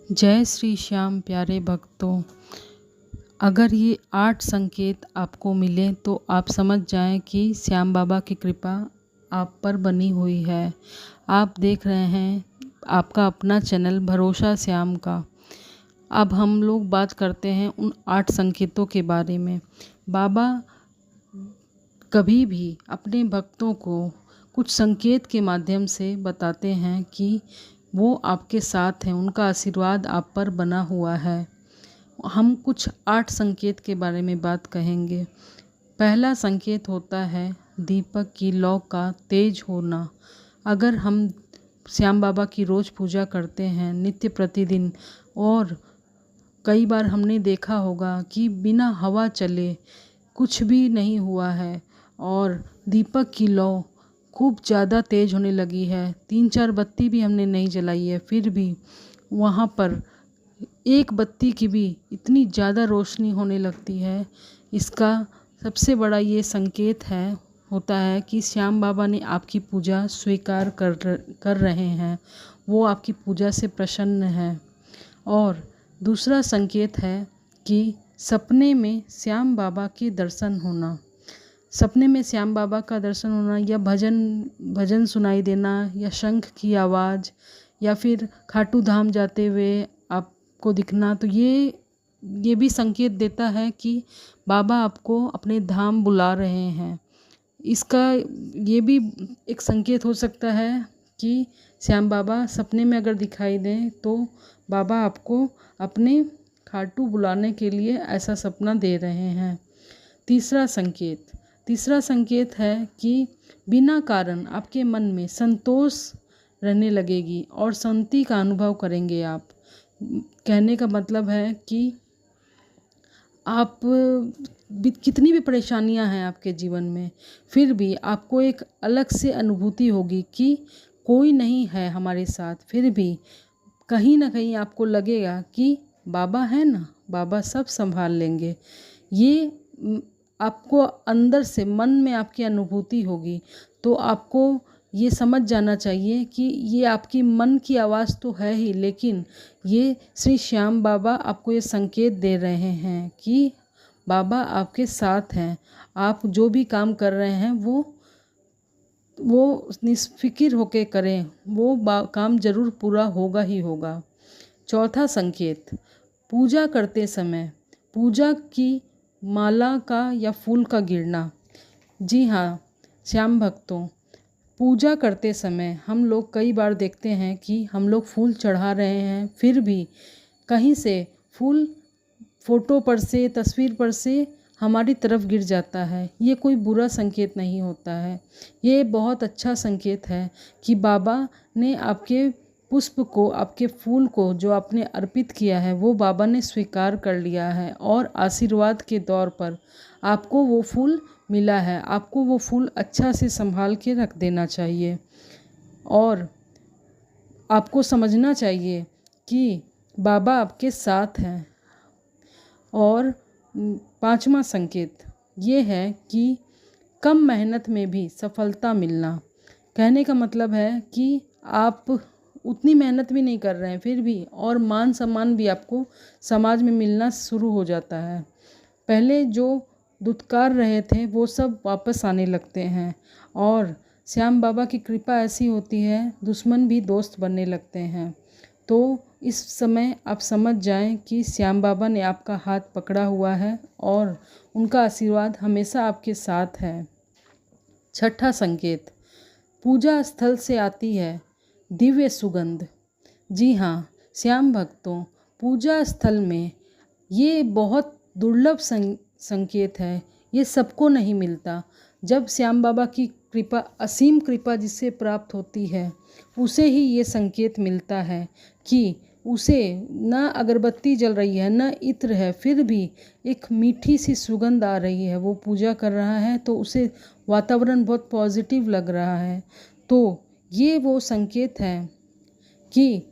जय श्री श्याम प्यारे भक्तों। अगर ये 8 संकेत आपको मिलें तो आप समझ जाएं कि श्याम बाबा की कृपा आप पर बनी हुई है। आप देख रहे हैं आपका अपना चैनल भरोसा श्याम का। अब हम लोग बात करते हैं उन 8 संकेतों के बारे में। बाबा कभी भी अपने भक्तों को कुछ संकेत के माध्यम से बताते हैं कि वो आपके साथ हैं, उनका आशीर्वाद आप पर बना हुआ है। हम कुछ 8 संकेत के बारे में बात कहेंगे। पहला संकेत होता है दीपक की लौ का तेज होना। अगर हम श्याम बाबा की रोज़ पूजा करते हैं नित्य प्रतिदिन, और कई बार हमने देखा होगा कि बिना हवा चले कुछ भी नहीं हुआ है और दीपक की लौ खूब ज़्यादा तेज़ होने लगी है, 3-4 बत्ती भी हमने नहीं जलाई है, फिर भी वहाँ पर एक बत्ती की भी इतनी ज़्यादा रोशनी होने लगती है। इसका सबसे बड़ा ये संकेत होता है कि श्याम बाबा ने आपकी पूजा स्वीकार कर रहे हैं, वो आपकी पूजा से प्रसन्न हैं। और दूसरा संकेत है कि सपने में श्याम बाबा के दर्शन होना। सपने में श्याम बाबा का दर्शन होना या भजन सुनाई देना या शंख की आवाज़ या फिर खाटू धाम जाते हुए आपको दिखना, तो ये भी संकेत देता है कि बाबा आपको अपने धाम बुला रहे हैं। इसका ये भी एक संकेत हो सकता है कि श्याम बाबा सपने में अगर दिखाई दें तो बाबा आपको अपने खाटू बुलाने के लिए ऐसा सपना दे रहे हैं। तीसरा संकेत है कि बिना कारण आपके मन में संतोष रहने लगेगी और शांति का अनुभव करेंगे आप। कहने का मतलब है कि आप कितनी भी परेशानियां हैं आपके जीवन में, फिर भी आपको एक अलग से अनुभूति होगी कि कोई नहीं है हमारे साथ। फिर भी कहीं ना कहीं आपको लगेगा कि बाबा है ना, बाबा सब संभाल लेंगे। ये आपको अंदर से मन में आपकी अनुभूति होगी, तो आपको ये समझ जाना चाहिए कि ये आपकी मन की आवाज़ तो है ही, लेकिन ये श्री श्याम बाबा आपको ये संकेत दे रहे हैं कि बाबा आपके साथ हैं। आप जो भी काम कर रहे हैं वो निष्फिक्र होके करें, वो काम जरूर पूरा होगा ही होगा। चौथा संकेत, पूजा करते समय पूजा की माला का या फूल का गिरना। जी हाँ श्याम भक्तों, पूजा करते समय हम लोग कई बार देखते हैं कि हम लोग फूल चढ़ा रहे हैं, फिर भी कहीं से फूल फोटो पर से, तस्वीर पर से हमारी तरफ गिर जाता है। ये कोई बुरा संकेत नहीं होता है, ये बहुत अच्छा संकेत है कि बाबा ने आपके पुष्प को, आपके फूल को जो आपने अर्पित किया है वो बाबा ने स्वीकार कर लिया है और आशीर्वाद के तौर पर आपको वो फूल मिला है। आपको वो फूल अच्छा से संभाल के रख देना चाहिए और आपको समझना चाहिए कि बाबा आपके साथ हैं। और 5वां संकेत ये है कि कम मेहनत में भी सफलता मिलना। कहने का मतलब है कि आप उतनी मेहनत भी नहीं कर रहे हैं फिर भी, और मान सम्मान भी आपको समाज में मिलना शुरू हो जाता है। पहले जो दुत्कार रहे थे वो सब वापस आने लगते हैं और श्याम बाबा की कृपा ऐसी होती है दुश्मन भी दोस्त बनने लगते हैं। तो इस समय आप समझ जाएं कि श्याम बाबा ने आपका हाथ पकड़ा हुआ है और उनका आशीर्वाद हमेशा आपके साथ है। छठा संकेत, पूजा स्थल से आती है दिव्य सुगंध। जी हाँ श्याम भक्तों, पूजा स्थल में ये बहुत दुर्लभ संकेत है, ये सबको नहीं मिलता। जब श्याम बाबा की कृपा, असीम कृपा जिससे प्राप्त होती है, उसे ही ये संकेत मिलता है कि उसे न अगरबत्ती जल रही है न इत्र है, फिर भी एक मीठी सी सुगंध आ रही है। वो पूजा कर रहा है तो उसे वातावरण बहुत पॉजिटिव लग रहा है। तो ये वो संकेत है कि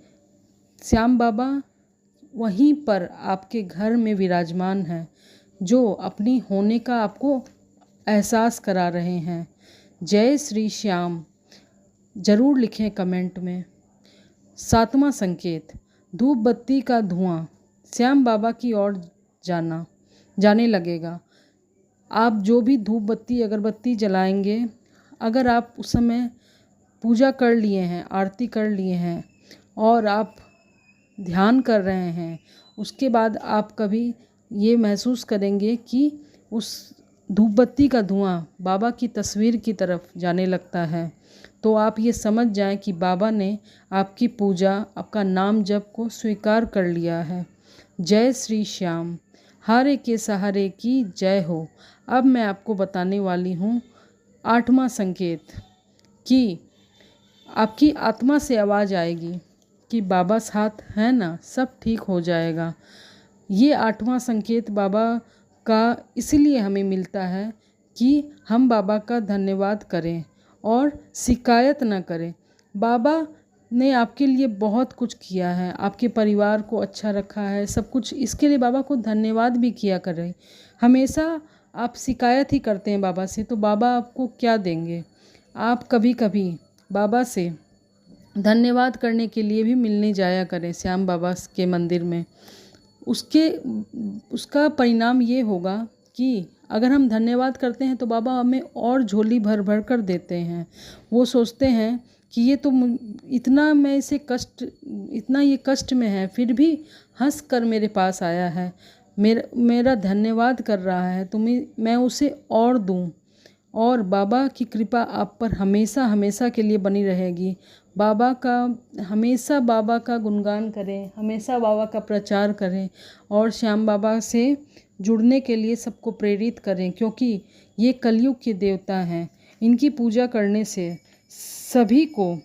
श्याम बाबा वहीं पर आपके घर में विराजमान हैं, जो अपनी होने का आपको एहसास करा रहे हैं। जय श्री श्याम ज़रूर लिखें कमेंट में। 7वां संकेत, धूप बत्ती का धुआं श्याम बाबा की ओर जाने लगेगा। आप जो भी धूप बत्ती अगरबत्ती जलाएंगे, अगर आप उस समय पूजा कर लिए हैं, आरती कर लिए हैं और आप ध्यान कर रहे हैं, उसके बाद आप कभी ये महसूस करेंगे कि उस धूप बत्ती का धुआं बाबा की तस्वीर की तरफ जाने लगता है, तो आप ये समझ जाएं कि बाबा ने आपकी पूजा, आपका नाम जप को स्वीकार कर लिया है। जय श्री श्याम, हारे के सहारे की जय हो। अब मैं आपको बताने वाली हूँ 8वां संकेत कि आपकी आत्मा से आवाज़ आएगी कि बाबा साथ है ना, सब ठीक हो जाएगा। ये 8वां संकेत बाबा का इसलिए हमें मिलता है कि हम बाबा का धन्यवाद करें और शिकायत न करें। बाबा ने आपके लिए बहुत कुछ किया है, आपके परिवार को अच्छा रखा है, सब कुछ, इसके लिए बाबा को धन्यवाद भी किया करें। हमेशा आप शिकायत ही करते हैं बाबा से, तो बाबा आपको क्या देंगे। आप कभी कभी बाबा से धन्यवाद करने के लिए भी मिलने जाया करें श्याम बाबा के मंदिर में। उसका परिणाम ये होगा कि अगर हम धन्यवाद करते हैं तो बाबा हमें और झोली भर भर कर देते हैं। वो सोचते हैं कि ये तो इतना ये कष्ट में है, फिर भी हंस कर मेरे पास आया है, मेरा धन्यवाद कर रहा है, तो मैं उसे और दूं। और बाबा की कृपा आप पर हमेशा हमेशा के लिए बनी रहेगी। हमेशा बाबा का गुणगान करें, हमेशा बाबा का प्रचार करें और श्याम बाबा से जुड़ने के लिए सबको प्रेरित करें, क्योंकि ये कलयुग के देवता हैं। इनकी पूजा करने से सभी को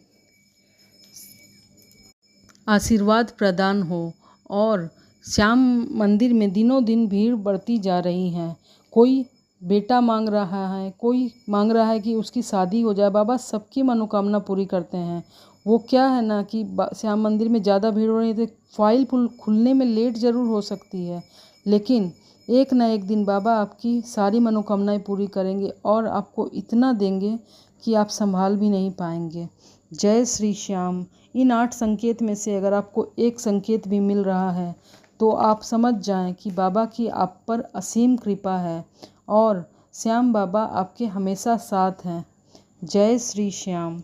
आशीर्वाद प्रदान हो। और श्याम मंदिर में दिनों दिन भीड़ बढ़ती जा रही है। कोई बेटा मांग रहा है, कोई मांग रहा है कि उसकी शादी हो जाए। बाबा सबकी मनोकामना पूरी करते हैं। वो क्या है ना कि श्याम मंदिर में ज़्यादा भीड़ हो रही है तो फाइल खुलने में लेट ज़रूर हो सकती है, लेकिन एक ना एक दिन बाबा आपकी सारी मनोकामनाएं पूरी करेंगे और आपको इतना देंगे कि आप संभाल भी नहीं पाएंगे। जय श्री श्याम। इन 8 संकेत में से अगर आपको एक संकेत भी मिल रहा है तो आप समझ जाएं कि बाबा की आप पर असीम कृपा है और श्याम बाबा आपके हमेशा साथ हैं। जय श्री श्याम।